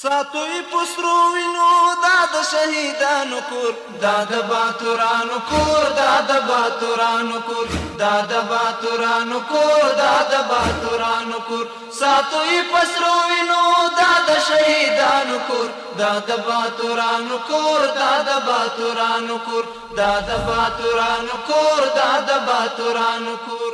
ساتوی پسرو وینو دا د شهیدانو کور، دا د باتورانو کور، دا د باتورانو کور، دا د باتورانو کور، دا د باتورانو کور. ساتوی پسرو وینو دا د شهیدانو کور، دا د باتورانو کور، دا د باتورانو کور، دا د باتورانو کور، دا د باتورانو کور.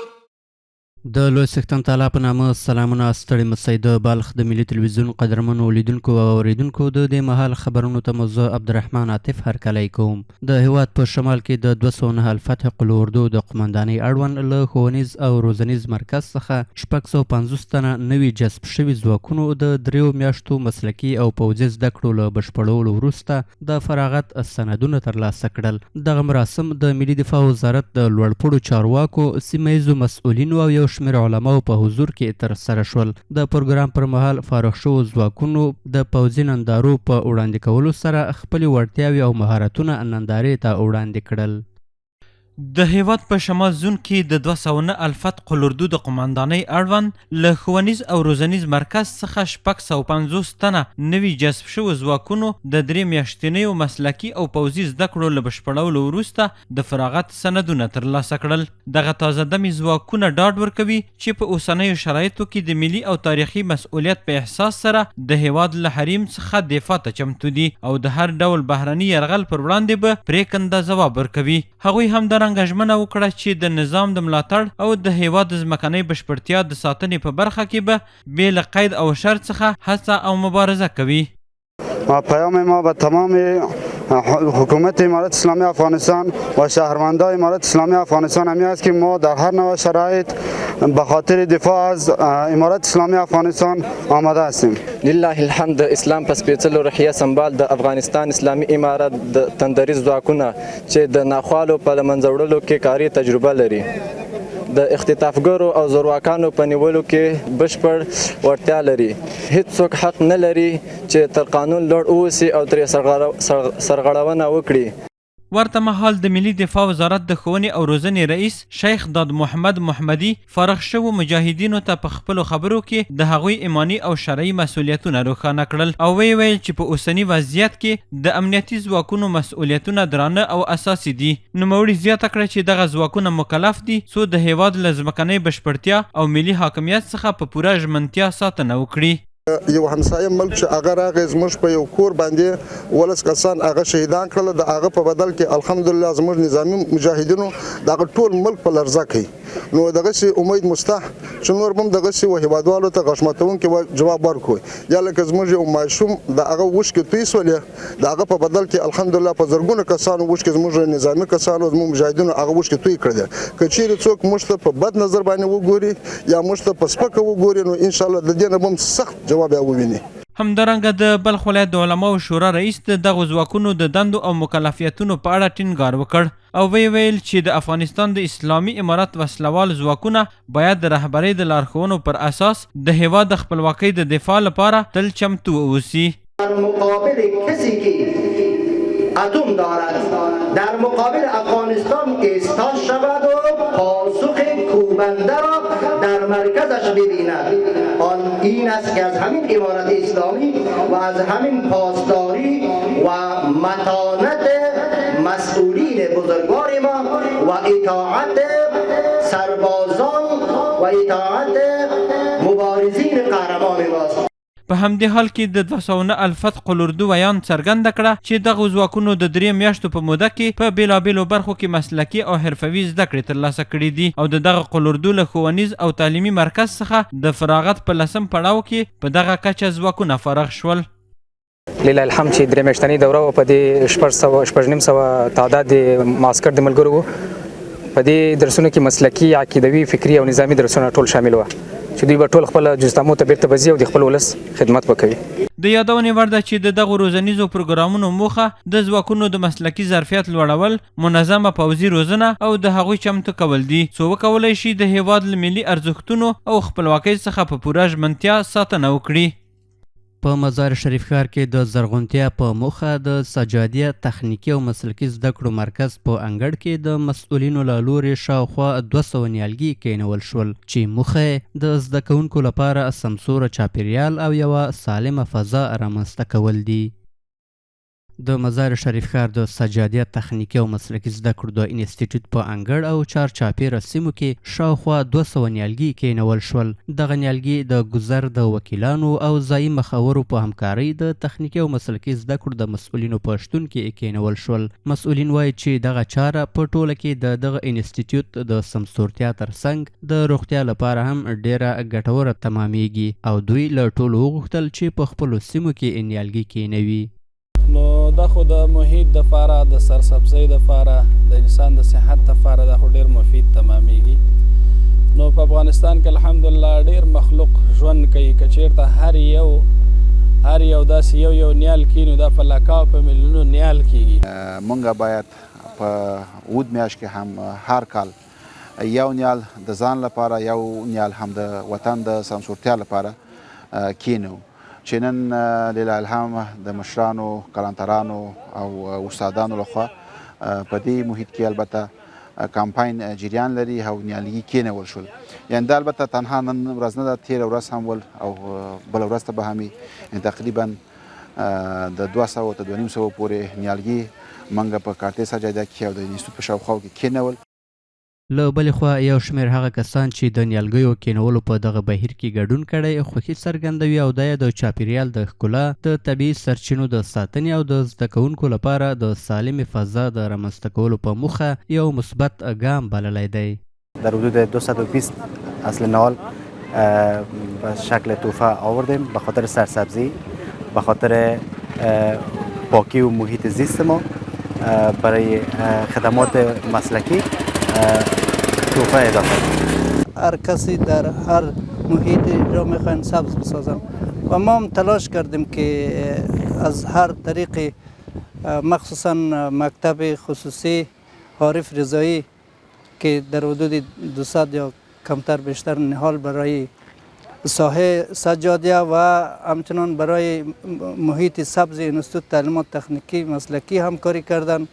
د لوی څښتن تعالی په نامه سلامونه ستړي مسئ د بالخ د ملي تلویزیون قدرمنو لیدونکو او اوریدونکو د دې مهال خبرونو ته زه عبدالرحمن عاطف هرکلی کوم. د هیواد په شمال کې د 209 الفتح قل اردو د قمندانۍ اړوند له ښوونیز او روزنیز مرکز څخه 650 تنه نوي جذب شوي ځواکونو د 3 میاشتو مسلکي او پوځي زده کړو له بشپړولو وروسته د فراغت سندونه ترلاسه کړل. دغه مراسم د ملي دفاع وزارت د لوړپوړو چارواکو، سیمه ییزو مسؤلینو او یو شمېر علماو په حضور کې ترسره شول. د پروګرام پر مهال فارغ شوو ځواکونو د پوځي نندارو په وړاندې کولو سره خپلې وړتیاوې او مهارتونه نندارې ته وړاندې کړل. د هیواد په شمال زون کې د 209 الفتح قل اردو د قمندانۍ اړوند له ښوونیز او روزنیز مرکز څخه 650 تنه نوي جذب شوو ځواکونو د 3 میاشتنیو مسلکي او پوځي زده کړو له بشپړولو وروسته د فراغت سندونه ترلاسه کړل. دغه تازه دمي ځواکونه ډاډ ورکوي چې په اوسنیو شرایطو کې د ملي او تاریخي مسؤلیت په احساس سره د هیواد له حریم څخه دفاع ته چمتو دي او د هر ډول بهرني یرغل پر وړاندې به پرېکنده ځواب ورکوي. هغوی هم ژمنه وکړه چې د نظام د ملاتړ او د هیواد د ځمکنۍ بشپړتیا د ساتنې په برخه کې به بې له قید او شرط څخه هڅه او مبارزه کوي. پیام ما به تمام حکومت امارت اسلامی افغانستان و شهروندان امارت اسلامی افغانستان همی است که ما در هر نوع شرایط به خاطر دفاع از امارت اسلامی افغانستان آماده هستیم. لله الحمد. اسلام په سپېڅلو روحیه سمبال د افغانستان اسلامي امارت د تندري ځواکونه چې د ناخوالو په له منځه وړلو کې کاري تجربه لري، د اختطافګرو او زورواکانو په نیولو کې بشپړ وړتیا لري. هیڅوک حق نه لري چې تر قانون لوړ اوسي او ترې سرغړونه وکړي. ورته مهال د ملي دفاع وزارت د ښوونې او روزنې رئیس شیخ داد محمد محمدي فارغ شوو مجاهدینو ته په خپلو خبرو کې د هغوی ایماني او شرعي مسؤلیتونه روښانه کړل او ویل چې په اوسني وضعیت کې د امنیتي ځواکونو مسؤلیتونه درانه او اساسي دي. نوموړي زیاته کړه چې دغه ځواکونه مکلف دي څو د هیواد له ځمکنۍ بشپړتیا او ملي حاکمیت څخه په پوره ژمنتیا ساتنه وکړي. یو همسایه ملک چې هغه راغی زموږ په یو کور باندې 12 کسان هغه شهیدان کړل، د هغه په بدل کې الحمدلله زموږ نظامی مجاهدینو دغه ټول ملک په لرزه کوي. نو دغسې امید مسته چې نور هم دغسې هیوادوالو ته غشمتونکي جواب ورکوي. یا لکه زموږ یو ماشوم د هغه اوښکې توی سولې، د هغه په بدل کې الحمدلله په زرګونه کسانو اوښکې زموږ نظامي کسانو زموږ مجاهدینو هغه اوښکې توی کړې. که چیرې څوک موږ ته په بد نظر باندې وګوري یا موږ ته په سپکه وګوري، نو انشاءالله د دې نه به هم سخت جواب وویني. همدارنګه د بلخ ولایت د علماو شورا رئیس د دغو ځواکونو د دندو او مکلفیتونو په اړه ټینګار وکړ او ویل چې د افغانستان د اسلامي امارت وسلوال ځواکونه باید د رهبرۍ د لارښوونو پر اساس د هیواد د خپلواکۍ د دفاع لپاره تل چمتو اوسي. در مقابل کسی که اتم دارد در مقابل افغانستان ایستاد شود و پاسخ کوبنده را در مرکزش ببیند. آن این است که از همین امارت اسلامی و از همین پاسداری و متانت مسئولین بزرگوار ما و اطاعت سربازان و اطاعت مبارزین قهرمان ماست. په همدې حال کې د 209 الفتح قل اردو ویان څرګنده کړه چې دغو ځواکونو د 3 میاشتو په موده کې په بېلابېلو برخو کې مسلکي او حرفوي زده کړې ترلاسه کړي دي او د دغه قل اردو له ښوونیز او تعلیمي مرکز څخه د فراغت په 10م پړاو کې په دغه کچه ځواکونه فارغ شول. لله الحمد چې 3 میاشتنۍ دوره وه، په دې 650 تعداد د معسکر د ملګرو وو. په دې درسونو کې مسلکي، عقیدوي، فکري او نظامي درسونه ټول شامل وه چې دوی به ټول خپل جزتامو ته بیرته بځي او د خپل ولس خدمت وکوي. د یادونې وړ ده چې د دغو روزنیزو پروګرامونو موخه د ځواکونو د مسلکي ظرفیت لوړول، منظمه پوځي روزنه او د هغوی چمتو کول دي څو وکولی شي د هیواد له ملي ارزښتونو او خپلواکۍ څخه په پوره ژمنتیا ساتنه وکړي. په مزار شریف ښار کې د زرغونتیا په موخه د سجادیه تخنیکي او مسلکي زده کړو مرکز په انګړ کې د مسؤلینو له لورې شاوخوا 200 نیالګي کینول شول چې موخه د زده کوونکو لپاره سمسوره چاپیریال او یوه سالمه فضا رامنځته کول دي. د مزار شریف ښار د سجادیه تخنیکي او مسلکي زده کړو د انسټیټیوټ په انګړ او چارچاپیره سیمو کې شاوخوا 200 نیالګي کینول شول. دغه نیالګي د ګذر د وکیلانو او ځایي مخورو په همکارۍ د تخنیکي او مسلکي زده کړو د مسؤلینو په شتون کې کینول شول. مسؤلین وایي چې دغه چاره په ټوله کې د دغه انسټیټیوټ د سمسورتیا ترڅنګ د روغتیا لپاره هم ډیره ګټوره تمامیږي او دوی له ټولو وغوښتل چې په خپلو سیمو کې نیالګي کینوي. نو دا خو د محیط دپاره د سرسبزۍ دپاره د انسان د صحت دپاره دا خو ډېر مفید تمامیږي. نو په افغانستان کې الحمدلله ډېر مخلوق ژوند کوي که چېرته هر یو داسې یو نیال کینو دا په لکاو په میلیونو نیال کیږي. مونږ باید په اود میاشت کې هم هر کال یو نیال د ځان لپاره یو نیال هم د وطن د سمسورتیا لپاره کینو چې نن لیلا الهام د مشرانو کلانترانو او استادانو لخوا په دې محیط کې البته کمپاین جریان لري او نیالګي کینول شول. یعنې دا البته تنها نن ورځ نه ده، تېره ورځ هم ول او بله ورځ ته به همې تقریبا د 200 تر 250 پورې نیالګي موږ په کارتې سجاده کې او د انسټیټیوټ په شاوخواو کې کینول. له بلې خوا یو شمېر هغه کسان چې د نیالګیو کینولو په دغه بهیر کې ګډون کړی خوښي څرګندوي او دا یې د چاپیریال د ښکلا، د طبیعي سرچینو د ساتنې او د زده کوونکو لپاره د سالمې فضا د رامنځته کولو په موخه یو مثبت ګام بللی دی. در حدود 220 اصل نال به شکل تحفه آوردیم به خاطر سرسبزی، به خاطر پاکی و محیط زیست ما، برای خدمات مسلکی تحفه اضافه. هر کسی در هر محیط را میخواین سبز بسازن و ما هم تلاش کردیم که از هر طریق مخصوصا مکتب خصوصی عارف رضایی که در حدود 200 یا کمتر بیشتر نهال برای ساحه سجادیه و همچنان برای محیط سبز انستیتوت تعلیمات تکنیکی مسلکی همکاری کردن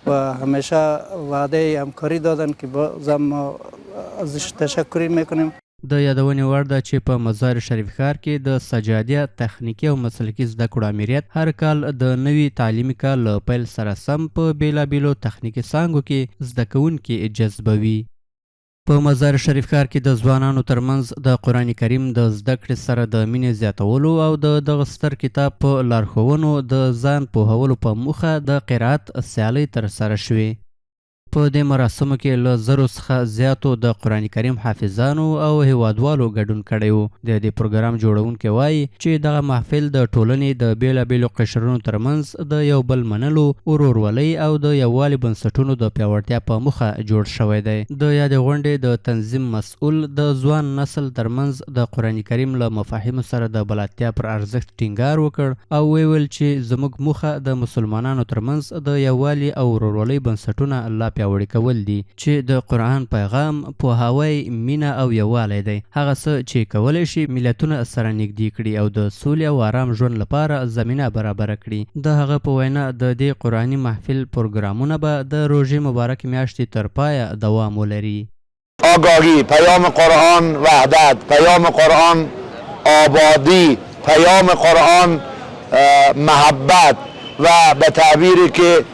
و همیشه وعده همکاری دادن که بازم ما ازش تشکر میکنیم. د یادونې وړ ده چې په مزار شریف ښار کې د سجادیه تخنیکي او مسلکي زده کړو امریت هر کال د نوي تعلیمي کال له پیل سره سم په بیلابیلو تخنیکي څانګو کې زده کوونکي جذبوي. په مزار شریف ښار کې د ځوانانو ترمنځ د قرآن کریم د زده کړې سره د مینې زیاتولو او د دغه ستر کتاب په لارښوونو د ځان پوهولو په موخه د قرائت سیالۍ ترسره شوې. په دې مراسمو کې له 1000 څخه زیاتو د قرآن کریم حافظانو او هیوادوالو ګډون کړی و. د دې پروګرام جوړونکی وایي چې دغه محفل د ټولنې د بیلابیلو قشرونو ترمنځ د یو بل منلو، ورورولۍ او د یووالي بنسټونو د پیاوړتیا په موخه جوړ شوی دی. د یادې غونډې د تنظیم مسؤل د ځوان نسل ترمنځ د قرآن کریم له مفاهیمو سره د بلدتیا پر ارزښت ټینګار وکړ او ویل چې زموږ موخه د مسلمانانو ترمنځ د یووالي او ورورولۍ بنسټونه لا پیاوړي کول دي چې د قرآن پیغام پوهاوی، مینه او یووالی دی، هغه څه چې کولی شي ملتونه سره نږدې کړي او د سولې او آرام ژوند لپاره زمینه برابره کړي. د هغه په وینا د دې قرآني محفل پروګرامونه به د روژې مبارک میاشتې تر پایه دوام ولري. آگاهی، پیام قرآن وحدت، پیام قرآن آبادی، پیام قرآن محبت و به تعبیری که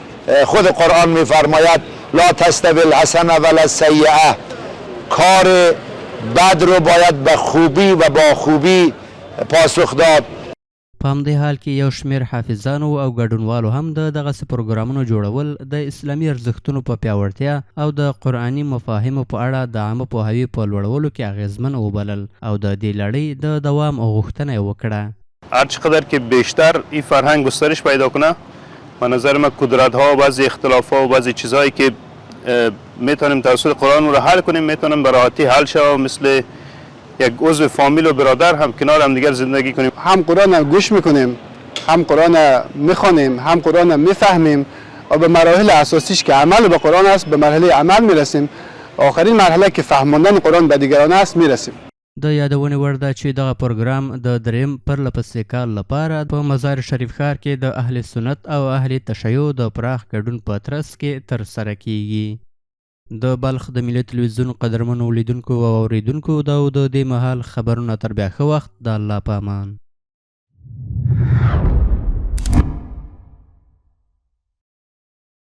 خود قرآن میفرماید لا تستوی الحسنه ولا السیئه، کار بد رو باید به خوبی و با خوبی پاسخ داد. په همدې حال کې یو شمېر حافظانو او ګډونوالو هم د دغسې پروګرامونو جوړول د اسلامي ارزښتونو په پیاوړتیا او د قرآني مفاهیمو په اړه د عامه پوهاوي په لوړولو کې اغیزمن وبلل او د دې لړۍ د دوام غوښتنه یې وکړه. هر چقدر که بیشتر این فرهنگ گسترش پیدا کنه، به نظر من کدرت ها و بعضی اختلاف ها و بعضی چیزهایی که میتونیم توسط قرآن رو حل کنیم میتونیم به راحتی حل شود، مثل یک عضو فامیل و برادر هم کنار هم دیگر زندگی کنیم. هم قرآن گوش میکنیم، هم قرآن میخوانیم، هم قرآن میفهمیم و به مراحل اساسیش که عمل به قرآن است به مرحله عمل میرسیم. آخرین مرحله که فهماندن قرآن به دیگران است میرسیم. د یادونې وړ ده چې دغه پروګرام د دریم پرلپسې کال لپاره په مزار شریف ښار کې د اهل سنت او اهل تشیع د پراخ ګډون په ترڅ کې ترسره کیږي. د بلخ د ملي تلویزیون قدرمنو لیدونکو او اوریدونکو دا د دې مهال خبرونه تر بیا ښه وخت د الله په امان.